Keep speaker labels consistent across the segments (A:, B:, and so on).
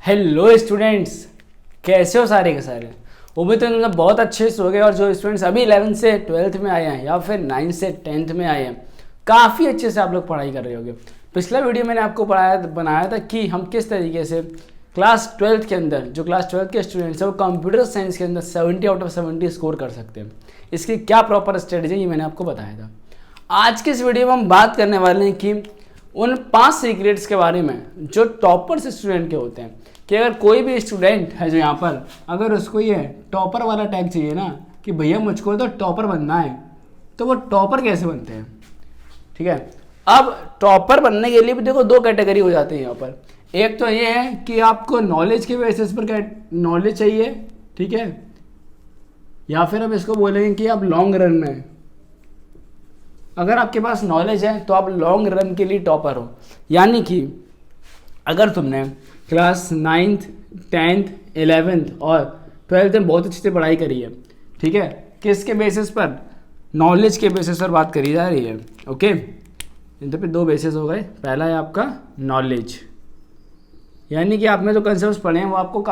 A: Hello students, कैसे हो सारे के सारे। उम्मीद है तुम लोग बहुत अच्छे से हो गए। और जो स्टूडेंट्स अभी 11th से 12th में आए हैं या फिर 9th से 10th में आए हैं, काफ़ी अच्छे से आप लोग पढ़ाई कर रहे होगे। पिछला वीडियो मैंने आपको बनाया था कि हम किस तरीके से क्लास 12th के अंदर, जो क्लास 12th के स्टूडेंट्स हैं वो कंप्यूटर साइंस के अंदर 70 आउट ऑफ 70 स्कोर कर सकते हैं। इसकी क्या प्रॉपर स्ट्रेटजी ये मैंने आपको बताया था। आज के इस वीडियो में हम बात करने वाले हैं कि उन 5 सीक्रेट्स के बारे में जो टॉपर्स स्टूडेंट के होते हैं, कि अगर कोई भी स्टूडेंट है जो यहाँ पर, अगर उसको ये टॉपर वाला टैग चाहिए ना कि भैया मुझको तो टॉपर बनना है, तो वो टॉपर कैसे बनते हैं। ठीक है, अब टॉपर बनने के लिए भी देखो 2 कैटेगरी हो जाते हैं यहाँ पर। एक तो ये है कि आपको नॉलेज के बेसिस पर नॉलेज चाहिए, ठीक है, या फिर हम इसको बोलेंगे कि आप लॉन्ग रन में, अगर आपके पास नॉलेज है तो आप लॉन्ग रन के लिए टॉपर हो। यानी कि अगर तुमने क्लास 9th 10th 11th और 12th में बहुत अच्छे से पढ़ाई करी है, ठीक है, किसके बेसिस पर, नॉलेज के बेसिस पर बात करी जा रही है। ओके, इन पे 2 बेसिस हो गए। पहला है आपका नॉलेज, यानी कि आपने जो कंसेप्ट पढ़े हैं वो आपको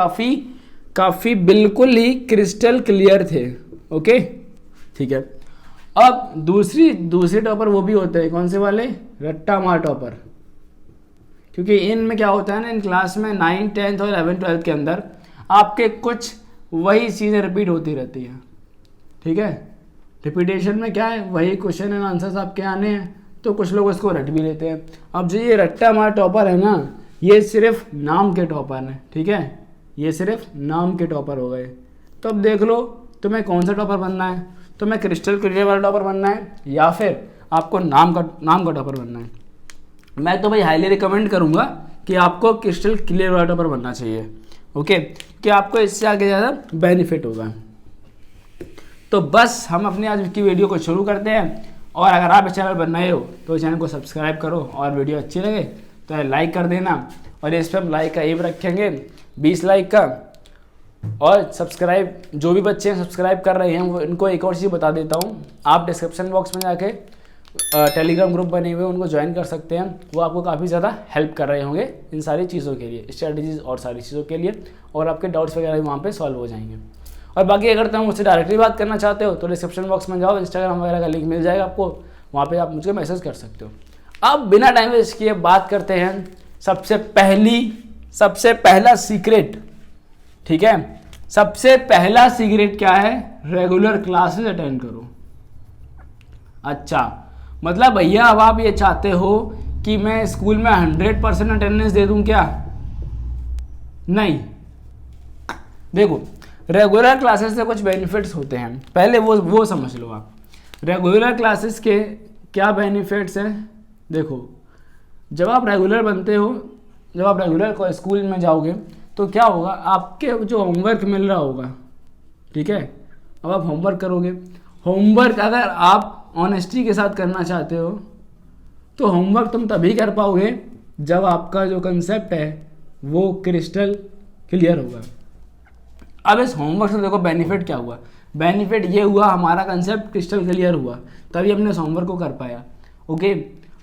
A: काफ़ी बिल्कुल ही क्रिस्टल क्लियर थे। ओके, ठीक है। अब दूसरी टॉपर वो भी होते हैं, कौन से वाले, रट्टा मार टॉपर। क्योंकि इनमें क्या होता है ना, इन क्लास में 9th 10th और 11th 12th के अंदर आपके कुछ वही चीज़ें रिपीट होती रहती हैं। ठीक है, रिपीटेशन में क्या है, वही क्वेश्चन एंड आंसर्स आपके आने हैं, तो कुछ लोग इसको रट भी लेते हैं। अब जो ये रट्टा मार टॉपर है ना, ये सिर्फ नाम के टॉपर हैं। ठीक है, ये सिर्फ नाम के टॉपर हो गए। तो अब देख लो तुम्हें कौन सा टॉपर बनना है, तुम्हें क्रिस्टल क्लियर वाला टॉपर बनना है या फिर आपको नाम का टॉपर बनना है। मैं तो भाई हाईली रिकमेंड करूंगा कि आपको क्रिस्टल क्लियर वाला टॉपर बनना चाहिए। ओके, कि आपको इससे आगे ज़्यादा बेनिफिट होगा। तो बस हम अपनी आज की वीडियो को शुरू करते हैं। और अगर आप इस चैनल पर नए हो तो चैनल को सब्सक्राइब करो, और वीडियो अच्छी लगे तो लाइक कर देना। और इस पर हम लाइक का एम रखेंगे 20 लाइक का। और सब्सक्राइब, जो भी बच्चे सब्सक्राइब कर रहे हैं वो, इनको एक और चीज़ बता देता हूँ, आप डिस्क्रिप्शन बॉक्स में जाके टेलीग्राम ग्रुप बने हुए उनको ज्वाइन कर सकते हैं। वो आपको काफ़ी ज़्यादा हेल्प कर रहे होंगे इन सारी चीज़ों के लिए, स्ट्रेटजीज और सारी चीज़ों के लिए, और आपके डाउट्स वगैरह भी वहाँ पे सॉल्व हो जाएंगे। और बाकी अगर तुम मुझसे डायरेक्टली बात करना चाहते हो तो डिस्क्रिप्शन बॉक्स में जाओ, इंस्टाग्राम वगैरह का लिंक मिल जाएगा आपको, वहाँ पर आप मुझे मैसेज कर सकते हो। अब बिना टाइम वेस्ट किए बात करते हैं सबसे पहला सीक्रेट। ठीक है, सबसे पहला सीक्रेट क्या है, रेगुलर क्लासेस अटेंड करो। अच्छा, मतलब भैया अब आप ये चाहते हो कि मैं स्कूल में 100% अटेंडेंस दे दूं क्या? नहीं, देखो रेगुलर क्लासेस से कुछ बेनिफिट्स होते हैं, पहले वो समझ लो आप। रेगुलर क्लासेस के क्या बेनिफिट्स हैं। देखो, जब आप रेगुलर बनते हो, जब आप रेगुलर स्कूल में जाओगे तो क्या होगा, आपके जो होमवर्क मिल रहा होगा, ठीक है, अब आप होमवर्क करोगे। होमवर्क अगर आप ऑनेस्टी के साथ करना चाहते हो तो होमवर्क तुम तभी कर पाओगे जब आपका जो कंसेप्ट है वो क्रिस्टल क्लियर होगा। अब इस होमवर्क से देखो बेनिफिट क्या हुआ, बेनिफिट ये हुआ हमारा कंसेप्ट क्रिस्टल क्लियर हुआ, तभी हमने इस होमवर्क को कर पाया। ओके,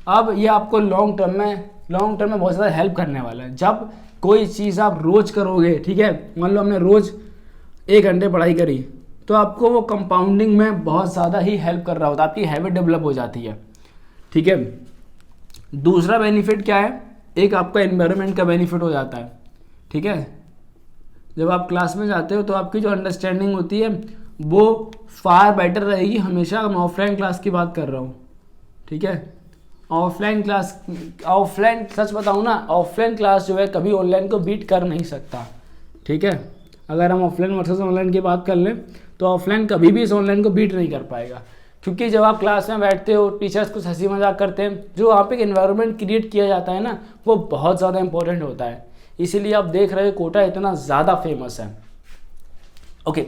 A: अब ये आपको लॉन्ग टर्म में बहुत ज़्यादा हेल्प करने वाला है। जब कोई चीज़ आप रोज़ करोगे, ठीक है, मान लो हमने रोज़ 1 घंटे पढ़ाई करी, तो आपको वो कंपाउंडिंग में बहुत ज़्यादा ही हेल्प कर रहा होता है, आपकी हैबिट डेवलप हो जाती है। ठीक है, दूसरा बेनिफिट क्या है, एक आपका एनवायरनमेंट का बेनिफिट हो जाता है। ठीक है, जब आप क्लास में जाते हो तो आपकी जो अंडरस्टैंडिंग होती है वो फार बेटर रहेगी हमेशा। मैं ऑफलाइन क्लास की बात कर रहा हूँ, ठीक है, ऑफलाइन सच बताऊँ ना, ऑफलाइन क्लास जो है कभी ऑनलाइन को बीट कर नहीं सकता। ठीक है, अगर हम ऑफलाइन वर्सेस ऑनलाइन की बात कर लें तो ऑफलाइन कभी भी इस ऑनलाइन को बीट नहीं कर पाएगा। क्योंकि जब आप क्लास में बैठते हो, टीचर्स कुछ हंसी मजाक करते हैं, जो वहाँ पे एक एनवायरनमेंट क्रिएट किया जाता है ना, वो बहुत ज़्यादा इंपॉर्टेंट होता है। इसीलिए आप देख रहे हो कोटा इतना ज़्यादा फेमस है। ओके,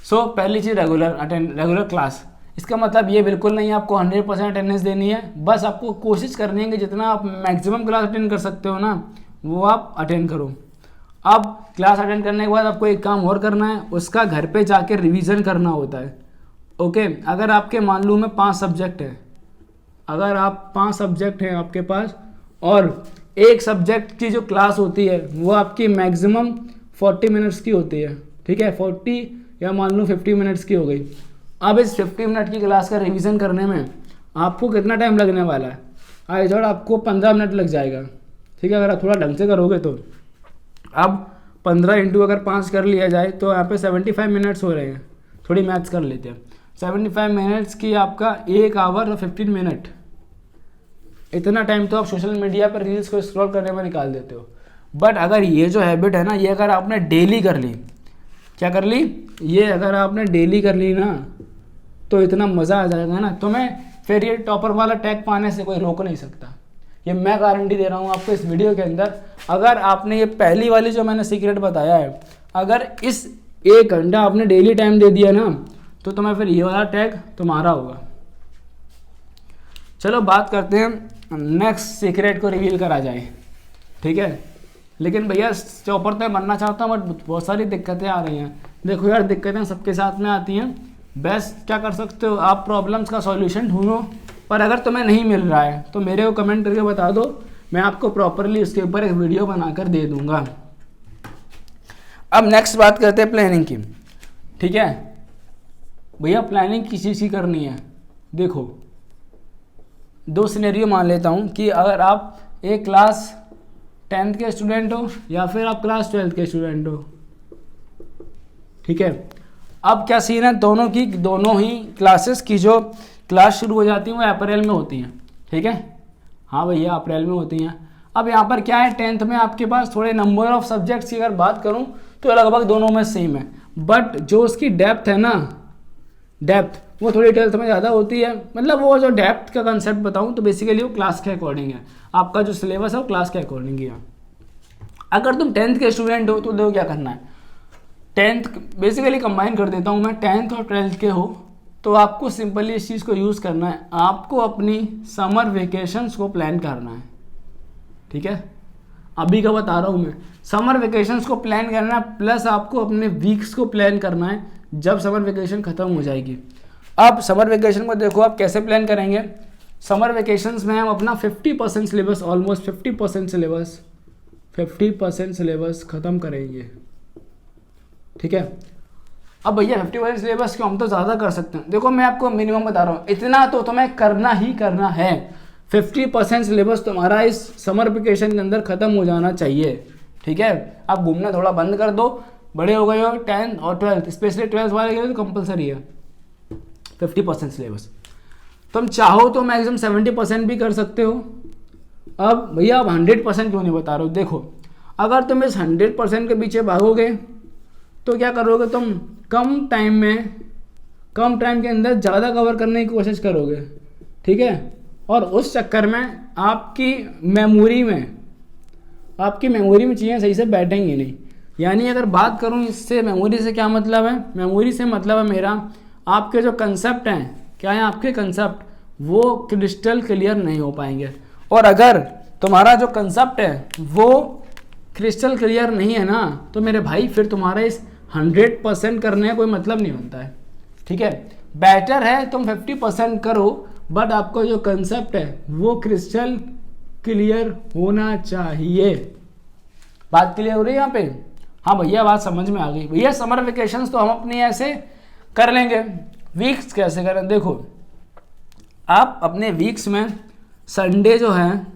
A: सो पहली चीज़ रेगुलर क्लास। इसका मतलब ये बिल्कुल नहीं है आपको 100% अटेंडेंस देनी है, बस आपको कोशिश करनी है कि जितना आप मैक्सिमम क्लास अटेंड कर सकते हो ना, वो आप अटेंड करो। अब क्लास अटेंड करने के बाद आपको एक काम और करना है, उसका घर पे जाके रिवीजन करना होता है। ओके, अगर आपके मान लो में 5 सब्जेक्ट है, अगर आप 5 सब्जेक्ट हैं आपके पास और एक सब्जेक्ट की जो क्लास होती है वो आपकी मैक्सिमम 40 मिनट्स की होती है, ठीक है, 40 या मान लो 50 मिनट्स की हो गई। अब इस 50 मिनट की क्लास का रिवीजन करने में आपको कितना टाइम लगने वाला है? आई थॉट आपको 15 मिनट लग जाएगा, ठीक है, अगर आप थोड़ा ढंग से करोगे तो। अब 15 इंटू अगर 5 कर लिया जाए तो यहाँ पे 75 मिनट्स हो रहे हैं। थोड़ी मैथ्स कर लेते हैं। 75 मिनट्स की आपका 1 आवर और 15 मिनट, इतना टाइम तो आप सोशल मीडिया पर रील्स को स्क्रॉल करने में निकाल देते हो। बट अगर ये जो हैबिट है ना, ये अगर आपने डेली कर ली, क्या कर ली, ये अगर आपने डेली कर ली ना, तो इतना मज़ा आ जाएगा ना तुम्हें, फिर ये टॉपर वाला टैग पाने से कोई रोक नहीं सकता। ये मैं गारंटी दे रहा हूँ आपको इस वीडियो के अंदर। अगर आपने ये पहली वाली जो मैंने सीक्रेट बताया है, अगर इस 1 घंटा आपने डेली टाइम दे दिया ना, तो तुम्हें फिर ये वाला टैग तुम्हारा होगा। चलो बात करते हैं नेक्स्ट सीक्रेट को रिवील करा जाए, ठीक है। लेकिन भैया चौपर तो बनना चाहता हूँ, बट बहुत सारी दिक्कतें आ रही हैं। देखो यार, दिक्कतें सबके साथ में आती हैं। बेस्ट क्या कर सकते हो, आप प्रॉब्लम्स का सॉल्यूशन ढूंढो, पर अगर तुम्हें नहीं मिल रहा है तो मेरे को कमेंट करके बता दो, मैं आपको प्रॉपरली उसके ऊपर एक वीडियो बनाकर दे दूंगा। अब नेक्स्ट बात करते हैं प्लानिंग की, ठीक है। भैया प्लानिंग किस चीज़ की करनी है? देखो, 2 सिनेरियो मान लेता हूँ कि अगर आप एक क्लास 10th के स्टूडेंट हो या फिर आप क्लास 12th के स्टूडेंट हो, ठीक है। अब क्या सीन है, दोनों ही क्लासेस की जो क्लास शुरू हो जाती हैं वो अप्रैल में होती हैं, ठीक है। हाँ भैया, अप्रैल में होती हैं। अब यहाँ पर क्या है, 10th में आपके पास थोड़े नंबर ऑफ सब्जेक्ट्स की अगर बात करूँ तो लगभग दोनों में सेम है, बट जो उसकी डेप्थ है ना, डेप्थ वो थोड़ी 12th में ज़्यादा होती है। मतलब वो जो डेप्थ का कंसेप्ट बताऊँ तो बेसिकली वो क्लास के अकॉर्डिंग है, आपका जो सिलेबस है वो क्लास के अकॉर्डिंग ही है। अगर तुम 10th के स्टूडेंट हो तो देखो क्या करना है, 10th बेसिकली कंबाइन कर देता हूँ मैं, 10th और 12th के हो तो आपको सिंपली इस चीज़ को यूज़ करना है, आपको अपनी समर वेकेशंस को प्लान करना है, ठीक है। अभी का बता रहा हूँ मैं, समर वेकेशंस को प्लान करना है, प्लस आपको अपने वीक्स को प्लान करना है जब समर वेकेशन ख़त्म हो जाएगी। अब समर वेकेशन को देखो आप कैसे प्लान करेंगे। समर वेकेशंस में हम अपना 50% सिलेबस, ऑलमोस्ट 50% सिलेबस ख़त्म करेंगे, ठीक है। अब भैया 50% सिलेबस क्यों, हम तो ज़्यादा कर सकते हैं। देखो मैं आपको मिनिमम बता रहा हूँ, इतना तो तुम्हें करना ही करना है। 50% सिलेबस तुम्हारा इस समर वेकेशन के अंदर ख़त्म हो जाना चाहिए, ठीक है। अब घूमना थोड़ा बंद कर दो, बड़े हो गए हो, 10th और 12th, स्पेशली 12th वाले के लिए तो कंपलसरी है 50% सिलेबस। तुम चाहो तो मैक्सिमम 70% भी कर सकते हो। अब भैया आप 100% क्यों नहीं बता रहे हो? देखो, अगर तुम इस 100% के पीछे भागोगे तो क्या करोगे, तुम कम टाइम के अंदर ज़्यादा कवर करने की कोशिश करोगे, ठीक है। और उस चक्कर में आपकी मेमोरी में चीज़ें सही से बैठेंगी नहीं। यानी अगर बात करूं इससे, मेमोरी से क्या मतलब है, मेमोरी से मतलब है मेरा, आपके जो कंसेप्ट हैं, क्या है आपके कंसेप्ट, वो क्रिस्टल क्लियर नहीं हो पाएंगे। और अगर तुम्हारा जो कंसेप्ट है वो क्रिस्टल क्लियर नहीं है ना, तो मेरे भाई फिर तुम्हारा इस 100% करने का कोई मतलब नहीं बनता है, ठीक है। बेटर है तुम 50% करो, बट आपका जो कंसेप्ट है वो क्रिस्टल क्लियर होना चाहिए। बात क्लियर हो रही है यहाँ पे? हाँ भैया, बात समझ में आ गई। भैया समर वेकेशंस तो हम अपनी ऐसे कर लेंगे, वीक्स कैसे करें? देखो, आप अपने वीक्स में संडे जो है,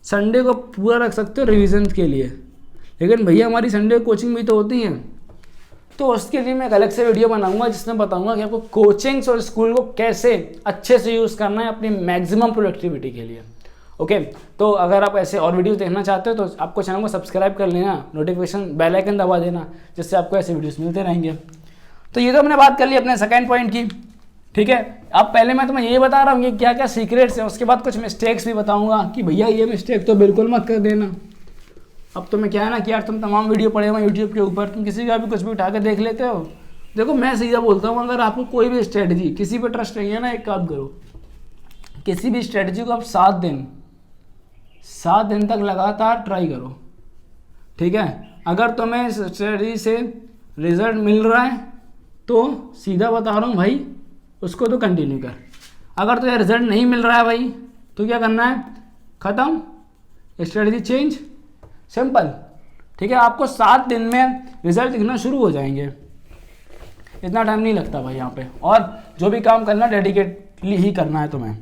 A: संडे को पूरा रख सकते हो रिवीजन के लिए। लेकिन भैया हमारी संडे कोचिंग भी तो होती है, तो उसके लिए मैं एक अलग से वीडियो बनाऊंगा जिसमें बताऊंगा कि आपको कोचिंग्स और स्कूल को कैसे अच्छे से यूज़ करना है अपनी मैक्सिमम प्रोडक्टिविटी के लिए। ओके, तो अगर आप ऐसे और वीडियोस देखना चाहते हो तो आपको चैनल को सब्सक्राइब कर लेना, नोटिफिकेशन बेल आइकन दबा देना, जिससे आपको ऐसे वीडियोस मिलते रहेंगे। तो ये तो हमने बात कर ली अपने सेकंड पॉइंट की, ठीक है। अब पहले मैं तुम्हें ये बता रहा हूँ कि क्या क्या सीक्रेट्स हैं, उसके बाद कुछ मिस्टेक्स भी बताऊँगा कि भैया ये मिस्टेक तो बिल्कुल मत कर देना। अब तुम्हें क्या है ना कि यार तुम तमाम वीडियो पढ़े हुए यूट्यूब के ऊपर, तुम किसी का भी कुछ भी उठा के देख लेते हो। देखो मैं सीधा बोलता हूँ, अगर आपको कोई भी स्ट्रेटजी, किसी पर ट्रस्ट नहीं है ना, एक काम करो, किसी भी स्ट्रेटजी को आप 7 दिन तक लगातार ट्राई करो, ठीक है। अगर तुम्हें स्ट्रेटजी से रिजल्ट मिल रहा है तो सीधा बता रहा हूँ भाई, उसको तो कंटिन्यू कर। अगर तुझे रिजल्ट नहीं मिल रहा है भाई, तो क्या करना है, ख़त्म, स्ट्रेटजी चेंज, सिंपल। ठीक है, आपको 7 दिन में रिजल्ट दिखना शुरू हो जाएंगे, इतना टाइम नहीं लगता भाई यहाँ पे। और जो भी काम करना डेडिकेटली ही करना है तुम्हें।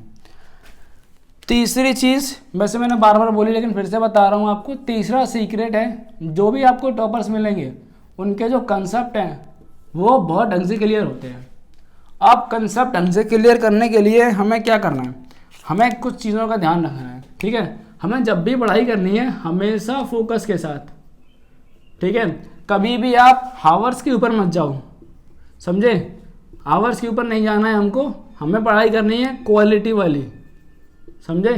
A: तीसरी चीज़ वैसे मैंने बार बार बोली लेकिन फिर से बता रहा हूँ आपको, तीसरा सीक्रेट है, जो भी आपको टॉपर्स मिलेंगे उनके जो कंसेप्ट हैं वो बहुत ढंग से क्लियर होते हैं। अब कंसेप्ट ढंग से क्लियर करने के लिए हमें क्या करना है, हमें कुछ चीज़ों का ध्यान रखना है। ठीक है, हमें जब भी पढ़ाई करनी है हमेशा फोकस के साथ। ठीक है, कभी भी आप हावर्स के ऊपर मत जाओ, समझे? हावर्स के ऊपर नहीं जाना है हमको, हमें पढ़ाई करनी है क्वालिटी वाली, समझे?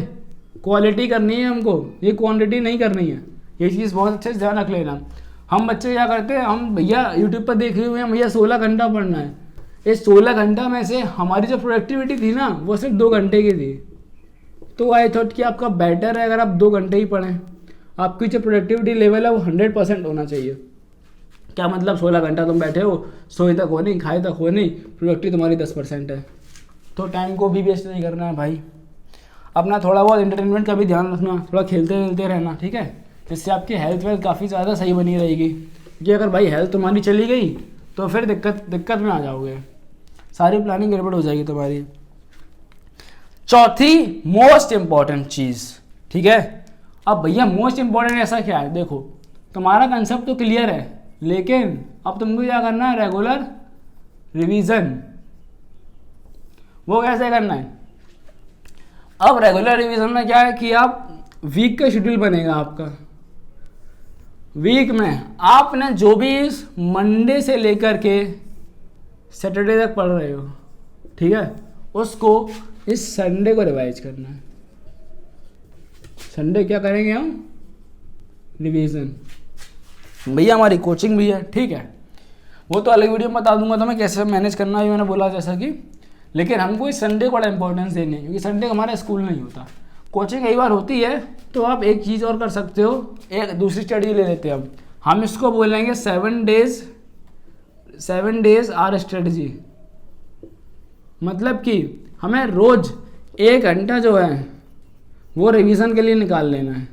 A: क्वालिटी करनी है हमको, ये क्वांटिटी नहीं करनी है। ये चीज़ बहुत अच्छे से ध्यान रख लेना। हम बच्चे क्या करते हैं, हम भैया यूट्यूब पर देखे हुए हैं भैया 16 घंटा पढ़ना है, इस 16 घंटा में से हमारी जो प्रोडक्टिविटी थी ना वो सिर्फ 2 घंटे की थी। तो आई थॉट कि आपका बेटर है अगर आप 2 घंटे ही पढ़ें, आपकी जो प्रोडक्टिविटी लेवल है वो 100% होना चाहिए। क्या मतलब 16 घंटा तुम बैठे हो, सोए तक हो नहीं, खाए तक हो नहीं, प्रोडक्टिविटी तुम्हारी 10% है। तो टाइम को भी वेस्ट नहीं करना है भाई। अपना थोड़ा बहुत एंटरटेनमेंट का भी ध्यान रखना, थोड़ा खेलते खेलते रहना। ठीक है, जिससे आपकी हेल्थ वेल्थ काफ़ी ज़्यादा सही बनी रहेगी। कि अगर भाई हेल्थ तुम्हारी चली गई तो फिर दिक्कत में आ जाओगे, सारी प्लानिंग गड़बड़ हो जाएगी तुम्हारी। चौथी मोस्ट इम्पॉर्टेंट चीज़, ठीक है, अब भैया मोस्ट इम्पॉर्टेंट ऐसा क्या है, देखो तुम्हारा कंसेप्ट तो क्लियर है लेकिन अब तुमको क्या करना है, रेगुलर रिवीजन। वो कैसे करना है, अब रेगुलर रिवीजन में क्या है कि आप वीक का शेड्यूल बनेगा आपका। वीक में आपने जो भी इस मंडे से लेकर के सैटरडे तक पढ़ रहे हो, ठीक है, उसको इस संडे को रिवाइज करना है। संडे क्या करेंगे हम, रिवीजन। भैया हमारी कोचिंग भी है, ठीक है, वो तो अलग वीडियो में बता दूंगा तुम्हें कैसे मैनेज करना है, मैंने बोला जैसा कि, लेकिन हमको इस संडे को बड़ा इंपॉर्टेंस देनी है क्योंकि संडे हमारा स्कूल नहीं होता। कोचिंग कई बार होती है तो आप एक चीज़ और कर सकते हो, एक दूसरी स्टडी ले लेते हैं हम इसको बोलेंगे 7 डेज आर स्ट्रेटजी। मतलब कि हमें रोज 1 घंटा जो है वो रिवीजन के लिए निकाल लेना है।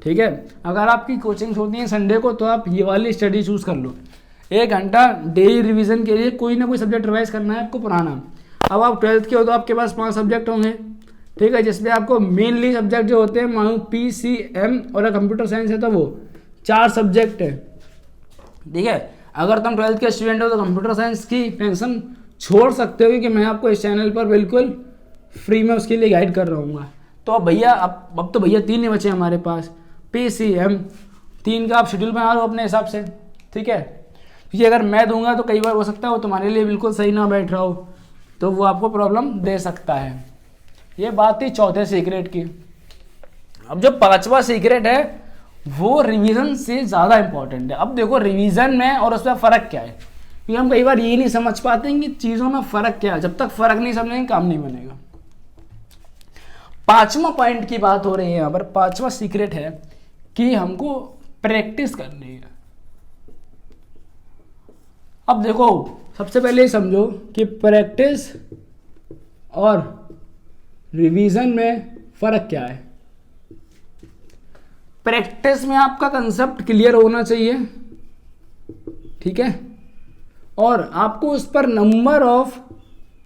A: ठीक है, अगर आपकी कोचिंग्स होती हैं संडे को तो आप ये वाली स्टडी चूज़ कर लो। 1 घंटा डेली रिवीजन के लिए कोई ना कोई सब्जेक्ट रिवाइज करना है आपको पुराना। अब आप 12th के हो तो आपके पास 5 सब्जेक्ट होंगे, ठीक है, जिसमें आपको मेनली सब्जेक्ट जो होते हैं मानो PCM और कंप्यूटर साइंस है तो वो 4 सब्जेक्ट है। ठीक है, अगर तुम 12th के स्टूडेंट हो तो कंप्यूटर साइंस की टेंशन छोड़ सकते हो क्योंकि मैं आपको इस चैनल पर बिल्कुल फ्री में उसके लिए गाइड कर रहूँगा। तो अब भैया अब तो भैया 3 ही बचे हमारे पास, PCM 3 का आप शेड्यूल बना लो अपने हिसाब से। ठीक है, क्योंकि अगर मैं दूंगा तो कई बार हो सकता है वो तुम्हारे लिए बिल्कुल सही ना बैठ रहा हो तो वो आपको प्रॉब्लम दे सकता है। ये बात थी चौथे सीक्रेट की। अब जो 5वां सीक्रेट है वो रिवीजन से ज़्यादा इंपॉर्टेंट है। अब देखो रिवीजन में और उसमें फ़र्क क्या है, क्योंकि हम कई बार ये नहीं समझ पाते हैं कि चीज़ों में फ़र्क क्या है। जब तक फ़र्क नहीं समझेंगे काम नहीं बनेगा। 5वां पॉइंट की बात हो रही है यहाँ पर, 5वां सीक्रेट है कि हमको प्रैक्टिस करनी है। अब देखो सबसे पहले समझो कि प्रैक्टिस और रिवीजन में फ़र्क क्या है। प्रैक्टिस में आपका कंसेप्ट क्लियर होना चाहिए, ठीक है, और आपको उस पर नंबर ऑफ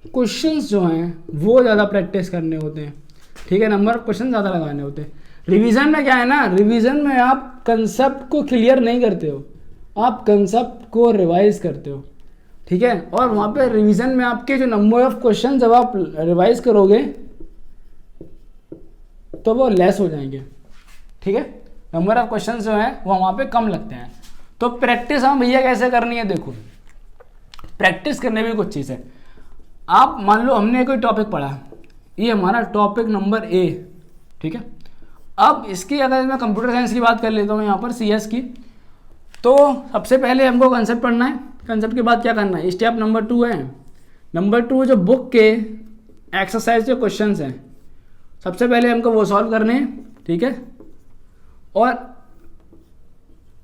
A: क्वेश्चंस जो हैं वो ज़्यादा प्रैक्टिस करने होते हैं। ठीक है, नंबर ऑफ क्वेश्चन ज़्यादा लगाने होते हैं। रिवीजन में क्या है ना, रिवीजन में आप कंसेप्ट को क्लियर नहीं करते हो, आप कंसेप्ट को रिवाइज करते हो। ठीक है, और वहाँ पे रिवीजन में आपके जो नंबर ऑफ क्वेश्चन जब आप रिवाइज करोगे तो वो लेस हो जाएंगे। ठीक है, नंबर ऑफ क्वेश्चन जो है वो वहाँ पे कम लगते हैं। तो प्रैक्टिस हम भैया कैसे करनी है, देखो प्रैक्टिस करने भी कुछ चीज़ है। आप मान लो हमने कोई टॉपिक पढ़ा, ये हमारा टॉपिक नंबर A, ठीक है, अब इसकी अगर मैं कंप्यूटर साइंस की बात कर लेता हूँ यहाँ पर CS की, तो सबसे पहले हमको कंसेप्ट पढ़ना है। कंसेप्ट के बाद क्या करना है, स्टेप नंबर 2 है। नंबर 2 जो बुक के एक्सरसाइज के क्वेश्चंस हैं सबसे पहले हमको वो सॉल्व करने हैं। ठीक है, और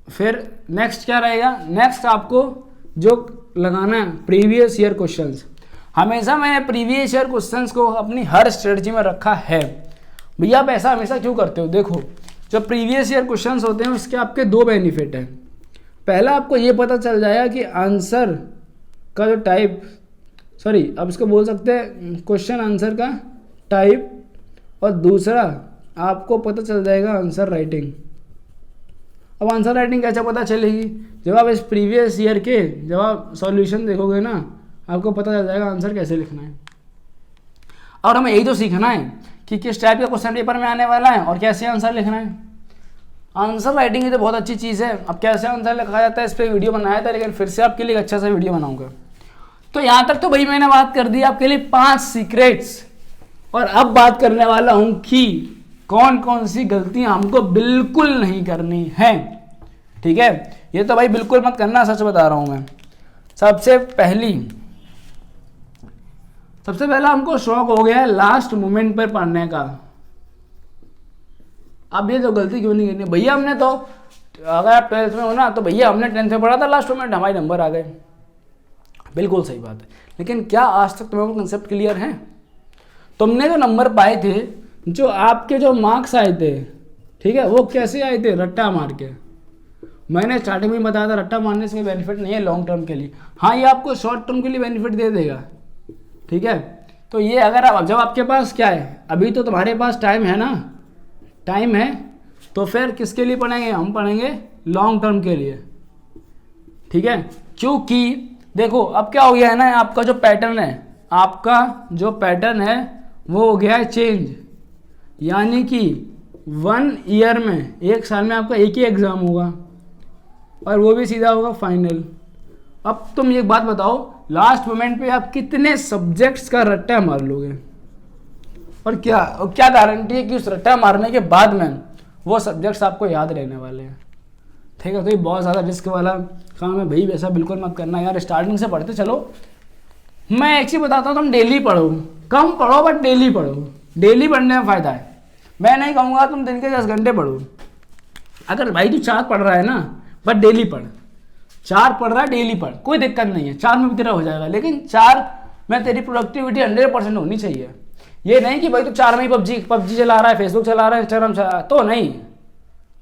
A: फिर नेक्स्ट क्या रहेगा, नेक्स्ट आपको जो लगाना है प्रीवियस ईयर क्वेश्चंस। हमेशा मैंने प्रीवियस ईयर क्वेश्चंस को अपनी हर स्ट्रेटजी में रखा है। भैया आप ऐसा हमेशा क्यों करते हो? देखो, जो प्रीवियस ईयर क्वेश्चंस होते हैं उसके आपके दो बेनिफिट हैं। पहला, आपको ये पता चल जाएगा कि आंसर का जो टाइप, अब इसको बोल सकते हैं क्वेश्चन आंसर का टाइप, और दूसरा आपको पता चल जाएगा आंसर राइटिंग। अब आंसर राइटिंग कैसे पता चलेगी? जब आप इस प्रीवियस ईयर के जब आप सॉल्यूशन देखोगे ना, आपको पता चल जाएगा आंसर कैसे लिखना है। और हमें यही तो सीखना है कि किस टाइप का क्वेश्चन पेपर में आने वाला है और कैसे आंसर लिखना है। आंसर राइटिंग की तो बहुत अच्छी चीज़ है। अब कैसे आंसर लिखा जाता है इस पर वीडियो बनाया था, लेकिन फिर से आपके लिए अच्छा सा वीडियो बनाऊंगा। तो यहाँ तक तो भाई मैंने बात कर दी आपके लिए 5 सीक्रेट्स, और अब बात करने वाला हूँ कि कौन कौन सी गलतियां हमको बिल्कुल नहीं करनी है। ठीक है, ये तो भाई बिल्कुल मत करना, सच बता रहा हूँ मैं। सबसे पहला हमको शौक हो गया है लास्ट मोमेंट पर पढ़ने का। अब ये तो गलती क्यों नहीं करनी भैया? हमने तो, अगर आप 12th में हो ना, तो भैया हमने 10th में पढ़ा था, लास्ट मोमेंट हमारे नंबर आ गए। बिल्कुल सही बात है, लेकिन क्या आज तक तुम्हें वो कंसेप्ट क्लियर है? तुमने जो नंबर पाए थे, जो आपके जो मार्क्स आए थे, ठीक है, वो कैसे आए थे? रट्टा मार के। मैंने स्टार्टिंग में बताया था रट्टा मारने से बेनिफिट नहीं है लॉन्ग टर्म के लिए। हाँ, ये आपको शॉर्ट टर्म के लिए बेनिफिट दे देगा। ठीक है, तो ये अगर आप, जब आपके पास क्या है, अभी तो तुम्हारे पास टाइम है ना, टाइम है, तो फिर किसके लिए पढ़ेंगे? हम पढ़ेंगे लॉन्ग टर्म के लिए। ठीक है, क्योंकि देखो अब क्या हो गया है ना, आपका जो पैटर्न है वो हो गया है चेंज। यानी कि 1 ईयर में, 1 साल में आपका एक ही एग्ज़ाम होगा, और वो भी सीधा होगा फाइनल। अब तुम एक बात बताओ, लास्ट मोमेंट पे आप कितने सब्जेक्ट्स का रट्टा मार लोगे? और क्या गारंटी है कि उस रट्टा मारने के बाद में वो सब्जेक्ट्स आपको याद रहने वाले हैं? ठीक है, तो ये बहुत ज़्यादा रिस्क वाला काम है भाई, वैसा बिल्कुल मत करना यार। स्टार्टिंग से पढ़ते चलो। मैं एक चीज़ बताता हूँ, तुम डेली पढ़ो, कम पढ़ो बट डेली पढ़ो। डेली पढ़ने में फ़ायदा है। मैं नहीं कहूँगा तुम दिन के 10 घंटे पढ़ो। अगर भाई तू 4 पढ़ रहा है ना, बट डेली पढ़। 4 पढ़ रहा है, डेली पढ़, कोई दिक्कत नहीं है, 4 में भी तेरा हो जाएगा। लेकिन 4 में तेरी प्रोडक्टिविटी 100% होनी चाहिए। ये नहीं कि भाई तू 4 में ही पबजी चला रहा है, फेसबुक चला रहा है, इंस्टाग्राम चला रहा है, तो नहीं।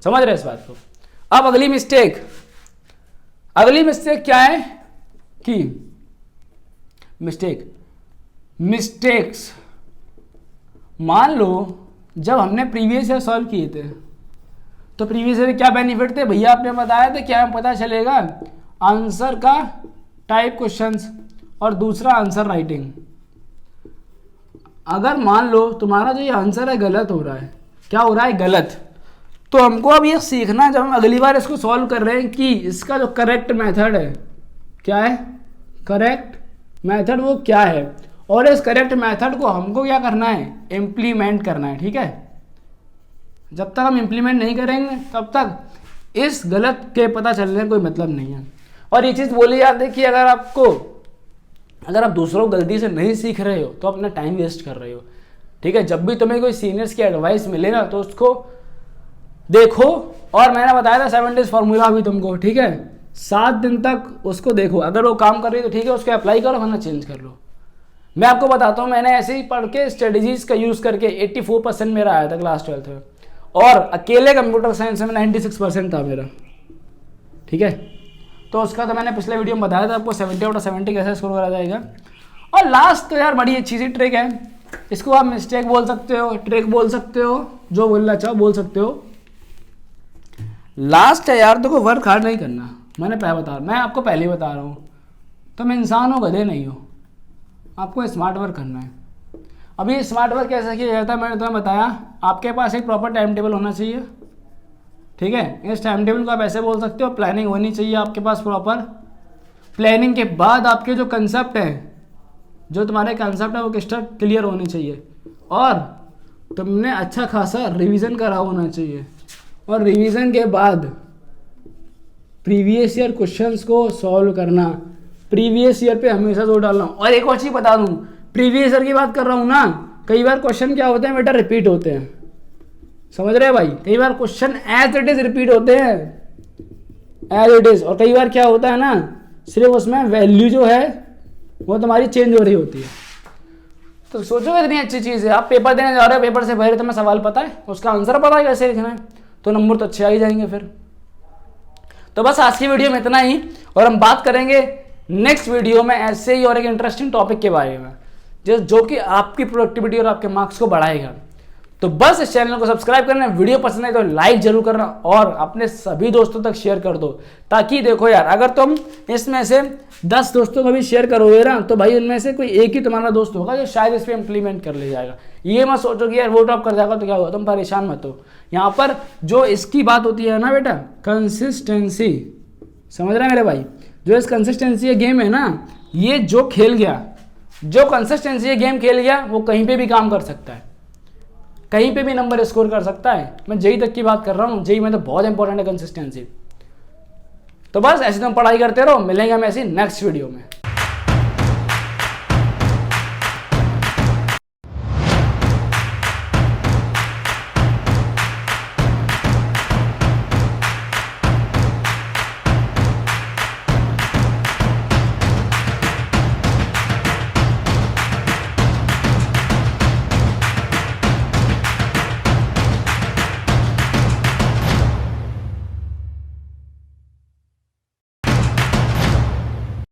A: समझ रहे इस बात को? अब अगली मिस्टेक क्या है कि मिस्टेक्स मान लो जब हमने प्रीवियस ईयर सॉल्व किए थे, तो प्रीवियस ईयर क्या बेनिफिट थे भैया? आपने बताया था, क्या पता चलेगा? आंसर का टाइप क्वेश्चंस, और दूसरा आंसर राइटिंग। अगर मान लो तुम्हारा जो ये आंसर है गलत हो रहा है, क्या हो रहा है? गलत। तो हमको अब ये सीखना, जब हम अगली बार इसको सॉल्व कर रहे हैं, कि इसका जो करेक्ट मेथड है क्या है, करेक्ट मेथड वो क्या है, और इस करेक्ट मेथड को हमको क्या करना है? इम्प्लीमेंट करना है। ठीक है, जब तक हम इम्प्लीमेंट नहीं करेंगे तब तक इस गलत के पता चलने का कोई मतलब नहीं है। और ये चीज़ बोली जाती है कि अगर आप दूसरों को गलती से नहीं सीख रहे हो तो अपना टाइम वेस्ट कर रहे हो। ठीक है, जब भी तुम्हें कोई सीनियर्स की एडवाइस मिले ना, तो उसको देखो। और मैंने बताया था 7 डेज फार्मूला अभी तुमको। ठीक है, 7 दिन तक उसको देखो, अगर वो काम कर रही है तो ठीक है, उसको अप्लाई करो, वरना चेंज कर लो। मैं आपको बताता हूँ, मैंने ऐसे ही पढ़ के स्ट्रेटजीज का यूज़ करके 84% मेरा आया था क्लास 12th में, और अकेले कंप्यूटर साइंस में 96% था मेरा। ठीक है, तो उसका तो मैंने पिछले वीडियो में बताया था आपको 70/70 कैसे स्कोर करा जाएगा। और लास्ट तो यार बड़ी अच्छी सी ट्रिक है, इसको आप मिस्टेक बोल सकते हो, ट्रिक बोल सकते हो, जो बोलना चाहो बोल सकते हो। लास्ट है यार, देखो वर्क हार्ड नहीं करना। मैं आपको पहले ही बता रहा हूँ, तुम इंसान हो, गधे नहीं हो। आपको स्मार्ट वर्क करना है। अभी स्मार्ट वर्क कैसे किया जाता है मैंने तुम्हें बताया। आपके पास एक प्रॉपर टाइम टेबल होना चाहिए। ठीक है, इस टाइम टेबल को आप ऐसे बोल सकते हो, प्लानिंग होनी चाहिए आपके पास प्रॉपर। प्लानिंग के बाद आपके जो कंसेप्ट है, जो तुम्हारे कंसेप्ट है वो क्लियर होनी चाहिए, और तुमने अच्छा खासा रिवीजन करा होना चाहिए। और रिवीजन के बाद प्रीवियस ईयर क्वेश्चंस को सॉल्व करना, प्रीवियस ईयर पे हमेशा जोर डालना। और एक और चीज़ बता दूं, प्रीवियस ईयर की बात कर रहा हूँ ना, कई बार क्वेश्चन क्या होते हैं बेटा, रिपीट होते हैं। समझ रहे हैं भाई? कई बार question as it is repeat होते हैं, एज इट इज। और कई बार क्या होता है ना, सिर्फ उसमें वैल्यू जो है वो तुम्हारी चेंज हो रही होती है। तो सोचो इतनी अच्छी चीज़ है, आप पेपर देने जा रहे हो, पेपर से पहले तुम्हें सवाल पता है, उसका आंसर पता है कैसे लिखना है, तो नंबर तो अच्छे आ ही जाएंगे फिर। तो बस आज की वीडियो में इतना ही, और हम बात करेंगे नेक्स्ट वीडियो में ऐसे ही और एक इंटरेस्टिंग टॉपिक के बारे में जो कि आपकी प्रोडक्टिविटी और आपके मार्क्स को बढ़ाएगा। तो बस इस चैनल को सब्सक्राइब करना, वीडियो पसंद है तो लाइक जरूर करना और अपने सभी दोस्तों तक शेयर कर दो, ताकि देखो यार, अगर तुम इसमें से 10 दोस्तों को भी शेयर करोगे ना, तो भाई उनमें से कोई एक ही तुम्हारा दोस्त होगा जो शायद इस पर इंप्लीमेंट कर ले जाएगा। ये मत सोचो कि यार वो टॉप कर जाएगा तो क्या होगा, तुम परेशान मत हो। यहाँ पर जो इसकी बात होती है ना बेटा, कंसिस्टेंसी, समझ रहे हैं मेरे भाई, जो इस कंसिस्टेंसी गेम है ना, ये जो खेल गया, जो कंसिस्टेंसी गेम खेल गया, वो कहीं पे भी काम कर सकता है, कहीं पे भी नंबर स्कोर कर सकता है। मैं जेई तक की बात कर रहा हूँ, जेई में तो बहुत इंपॉर्टेंट है कंसिस्टेंसी। तो बस ऐसे तुम पढ़ाई करते रहो, मिलेंगे हम ऐसी नेक्स्ट वीडियो में।